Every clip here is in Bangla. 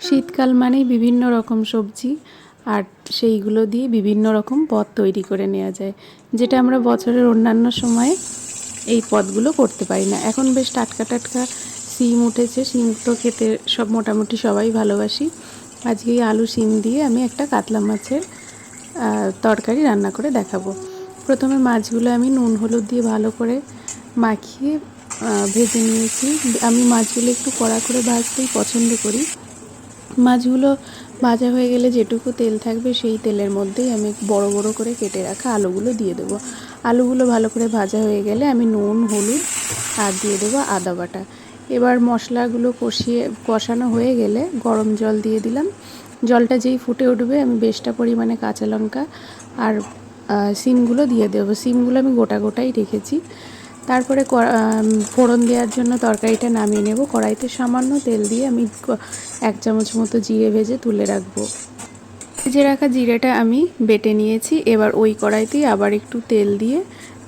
শীতকাল মানেই বিভিন্ন রকম সবজি আর সেইগুলো দিয়ে বিভিন্ন রকম পদ তৈরি করে নেওয়া যায়, যেটা আমরা বছরের অন্যান্য সময়ে এই পদগুলো করতে পারি না। এখন বেশ টাটকা টাটকা শিম উঠেছে, শিম তো খেতে মোটামুটি সবাই ভালোবাসি। আজকে এই আলু শিম দিয়ে আমি একটা কাতলা মাছের তরকারি রান্না করে দেখাবো। প্রথমে মাছগুলো আমি নুন হলুদ দিয়ে ভালো করে মাখিয়ে ভেজে নিয়েছি। আমি মাছগুলো একটু কড়া করে ভাজতেই পছন্দ করি। মাছগুলো ভাজা হয়ে গেলে যেটুকু তেল থাকবে সেই তেলের মধ্যেই আমি বড় বড় করে কেটে রাখা আলুগুলো দিয়ে দেবো। আলুগুলো ভালো করে ভাজা হয়ে গেলে আমি নুন হলুদ আর দিয়ে দেবো আদা বাটা। এবার মশলাগুলো কষানো হয়ে গেলে গরম জল দিয়ে দিলাম। জলটা যেই ফুটে উঠবে আমি বেশটা পরিমাণে কাঁচা লঙ্কা আর শিমগুলো দিয়ে দেবো। শিমগুলো আমি গোটা গোটাই রেখেছি। তারপরে ফোড়ন দেওয়ার জন্য তরকারিটা নামিয়ে নেব। কড়াইতে সামান্য তেল দিয়ে আমি 1 চামচ মতো জিরে ভেজে তুলে রাখবো। ভেজে রাখা জিরেটা আমি বেটে নিয়েছি। এবার ওই কড়াইতেই আবার একটু তেল দিয়ে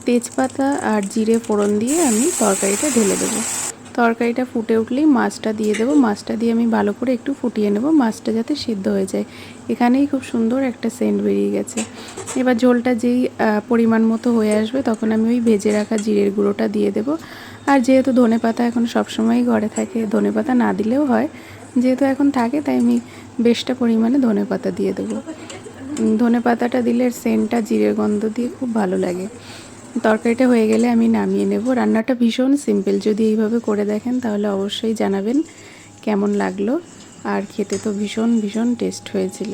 তেজপাতা আর জিরে ফোড়ন দিয়ে আমি তরকারিটা ঢেলে দেবো। তরকারিটা ফুটে উঠলেই মাছটা দিয়ে দেবো। মাছটা দিয়ে আমি ভালো করে একটু ফুটিয়ে নেব, মাছটা যাতে সিদ্ধ হয়ে যায়। এখানেই খুব সুন্দর একটা সেন্ট বেরিয়ে গেছে। এবার ঝোলটা যেই পরিমাণ মতো হয়ে আসবে তখন আমি ওই ভেজে রাখা জিরের গুঁড়োটা দিয়ে দেবো। আর যেহেতু ধনেপাতা এখন সবসময়ই ঘরে থাকে, ধনেপাতা না দিলেও হয়, যেহেতু এখন থাকে তাই আমি বেশটা পরিমাণে ধনেপাতা দিয়ে দেবো। ধনেপাতাটা দিলে সেন্টটা জিরের গন্ধ দিয়ে খুব ভালো লাগে। তরকারিটা হয়ে গেলে আমি নামিয়ে নেব। রান্নাটা ভীষণ সিম্পল, যদি এইভাবে করে দেখেন তাহলে অবশ্যই জানাবেন কেমন লাগলো। আর খেতে তো ভীষণ ভীষণ টেস্ট হয়েছিল।